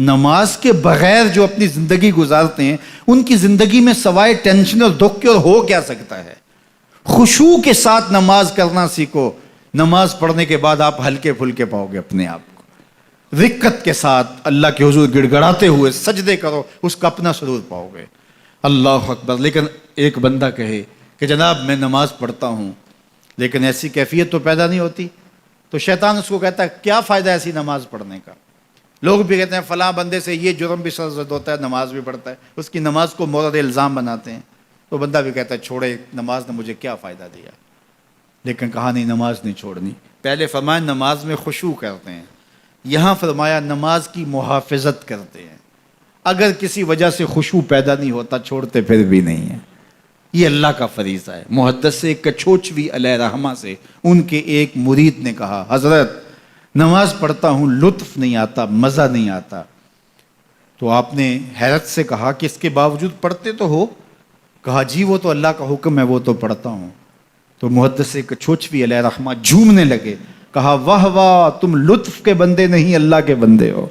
نماز کے بغیر جو اپنی زندگی گزارتے ہیں ان کی زندگی میں سوائے ٹینشن اور دکھ کے اور ہو کیا سکتا ہے؟ خشوع کے ساتھ نماز کرنا سیکھو. نماز پڑھنے کے بعد آپ ہلکے پھلکے پاؤ گے اپنے آپ کو. رقت کے ساتھ اللہ کے حضور گڑ گڑاتے ہوئے سجدے کرو, اس کا اپنا سرور پاؤ گے. اللہ اکبر. لیکن ایک بندہ کہے کہ جناب میں نماز پڑھتا ہوں لیکن ایسی کیفیت تو پیدا نہیں ہوتی, تو شیطان اس کو کہتا ہے کیا فائدہ ایسی نماز پڑھنے کا؟ لوگ بھی کہتے ہیں فلاں بندے سے یہ جرم بھی سرزد ہوتا ہے, نماز بھی پڑھتا ہے, اس کی نماز کو مورد الزام بناتے ہیں. تو بندہ بھی کہتا ہے چھوڑے, نماز نے مجھے کیا فائدہ دیا. لیکن کہا نہیں, نماز نہیں چھوڑنی. پہلے فرمایا نماز میں خشوع کرتے ہیں, یہاں فرمایا نماز کی محافظت کرتے ہیں. اگر کسی وجہ سے خشوع پیدا نہیں ہوتا چھوڑتے پھر بھی نہیں ہے. یہ اللہ کا فریضہ ہے. محدث کچھوچوی علیہ رحمہ سے ان کے ایک مرید نے کہا حضرت نماز پڑھتا ہوں لطف نہیں آتا, مزہ نہیں آتا. تو آپ نے حیرت سے کہا کہ اس کے باوجود پڑھتے تو ہو؟ کہا جی وہ تو اللہ کا حکم ہے, وہ تو پڑھتا ہوں. تو محدث کچھوچوی علیہ رحمہ جھومنے لگے, کہا واہ واہ, تم لطف کے بندے نہیں اللہ کے بندے ہو.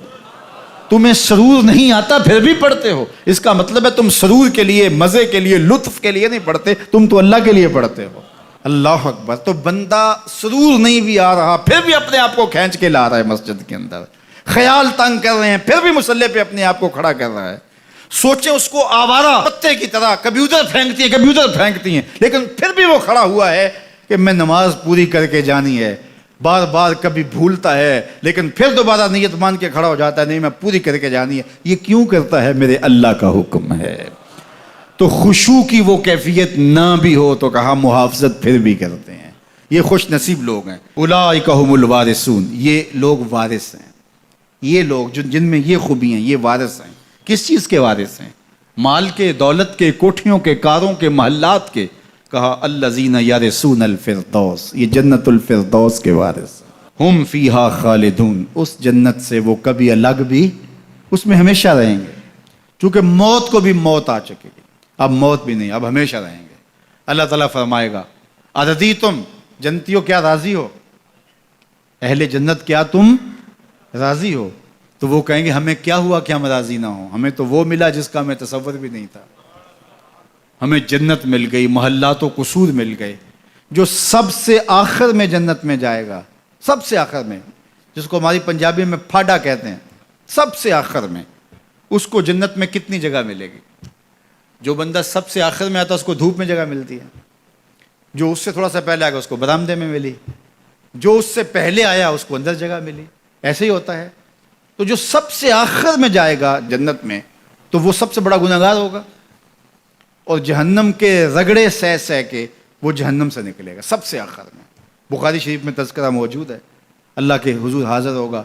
تمہیں سرور نہیں آتا پھر بھی پڑھتے ہو, اس کا مطلب ہے تم سرور کے لیے, مزے کے لیے, لطف کے لیے نہیں پڑھتے, تم تو اللہ کے لیے پڑھتے ہو. اللہ اکبر. تو بندہ سرور نہیں بھی آ رہا پھر بھی اپنے آپ کو کھینچ کے لا رہا ہے مسجد کے اندر. خیال تنگ کر رہے ہیں پھر بھی مصلی پہ اپنے آپ کو کھڑا کر رہا ہے. سوچیں اس کو آوارہ پتے کی طرح کبھی ادھر پھینکتی ہیں کبھی ادھر پھینکتی ہیں, لیکن پھر بھی وہ کھڑا ہوا ہے کہ میں نماز پوری کر کے جانی ہے. بار بار کبھی بھولتا ہے لیکن پھر دوبارہ نیت مان کے کھڑا ہو جاتا ہے, نہیں میں پوری کر کے جانی ہے. یہ کیوں کرتا ہے؟ میرے اللہ کا حکم ہے. تو خشوع کی وہ کیفیت نہ بھی ہو تو کہا محافظت پھر بھی کرتے ہیں. یہ خوش نصیب لوگ ہیں. اولئک ھم الوارثون, یہ لوگ وارث ہیں. یہ لوگ جن میں یہ خوبی ہیں یہ وارث ہیں. کس چیز کے وارث ہیں؟ مال کے, دولت کے, کوٹھیوں کے, کاروں کے, محلات کے. کہا الذین یرثون الفردوس, یہ جنت الفردوس کے وارث ہیں. ہم فیہا خالدون, اس جنت سے وہ کبھی الگ بھی اس میں ہمیشہ رہیں گے. چونکہ موت کو بھی موت آ چکے گی, اب موت بھی نہیں, اب ہمیشہ رہیں گے. اللہ تعالیٰ فرمائے گا اَرَضِیتُم, جنتیوں کیا راضی ہو؟ اہل جنت کیا تم راضی ہو؟ تو وہ کہیں گے ہمیں کیا ہوا کہ ہم راضی نہ ہوں, ہمیں تو وہ ملا جس کا ہمیں تصور بھی نہیں تھا. ہمیں جنت مل گئی, محلات و قصور مل گئے. جو سب سے آخر میں جنت میں جائے گا, سب سے آخر میں, جس کو ہماری پنجابی میں پھاڈا کہتے ہیں, سب سے آخر میں, اس کو جنت میں کتنی جگہ ملے گی؟ جو بندہ سب سے آخر میں آتا ہے اس کو دھوپ میں جگہ ملتی ہے, جو اس سے تھوڑا سا پہلے آئے گا اس کو برآمدے میں ملی, جو اس سے پہلے آیا اس کو اندر جگہ ملی. ایسے ہی ہوتا ہے. تو جو سب سے آخر میں جائے گا جنت میں تو وہ سب سے بڑا گناہگار ہوگا, اور جہنم کے رگڑے سہ سہ کے وہ جہنم سے نکلے گا سب سے آخر میں. بخاری شریف میں تذکرہ موجود ہے. اللہ کے حضور حاضر ہوگا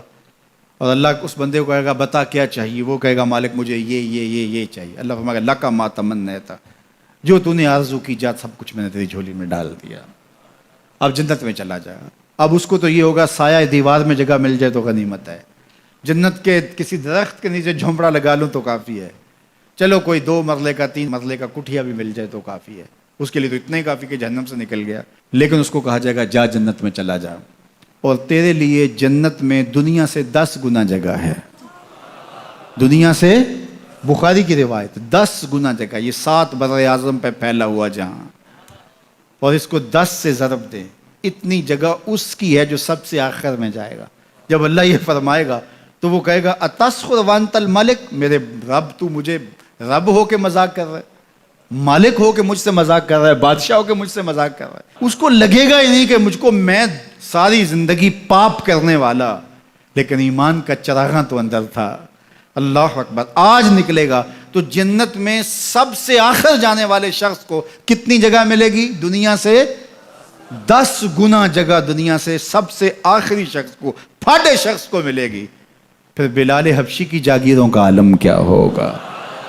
اور اللہ اس بندے کو کہے گا بتا کیا چاہیے؟ وہ کہے گا مالک مجھے یہ چاہیے. اللہ فرمائے گا لک ما تمنیت, جو تو نے آرزو کی جا سب کچھ میں نے تیری جھولی میں ڈال دیا, اب جنت میں چلا جائے. اب اس کو تو یہ ہوگا سایہ دیوار میں جگہ مل جائے تو غنیمت ہے, جنت کے کسی درخت کے نیچے جھونپڑا لگا لوں تو کافی ہے, چلو کوئی 2 مرلے کا 3 مرلے کا کٹھیا بھی مل جائے تو کافی ہے. اس کے لیے تو اتنا ہی کافی کہ جہنم سے نکل گیا. لیکن اس کو کہا جائے گا جا جنت میں چلا جا, اور تیرے لیے جنت میں دنیا سے 10 گنا جگہ ہے. دنیا سے, بخاری کی روایت, 10 گنا جگہ. یہ 7 بر اعظم پہ پھیلا ہوا جہاں, اور اس کو 10 سے ضرب دے, اتنی جگہ اس کی ہے جو سب سے آخر میں جائے گا. جب اللہ یہ فرمائے گا تو وہ کہے گا اتسخر وانت الملک, میرے رب تو مجھے رب ہو کے مذاق کر رہا ہے, مالک ہو کے مجھ سے مذاق کر رہا ہے, بادشاہ ہو کے مجھ سے مذاق کر رہا ہے. اس کو لگے گا ہی نہیں کہ مجھ کو, میں ساری زندگی پاپ کرنے والا لیکن ایمان کا چراغاں تو اندر تھا. اللہ اکبر. آج نکلے گا تو جنت میں سب سے آخر جانے والے شخص کو کتنی جگہ ملے گی؟ دنیا سے 10 گنا جگہ دنیا سے سب سے آخری شخص کو, پھاٹے شخص کو ملے گی. پھر بلال حبشی کی جاگیروں کا عالم کیا ہوگا؟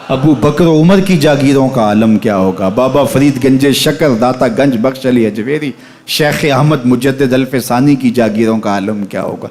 ابو بکر عمر کی جاگیروں کا عالم کیا ہوگا؟ بابا فرید گنج شکر, داتا گنج بخش علی اجویری, شیخ احمد مجدد الفسانی کی جاگیروں کا عالم کیا ہوگا؟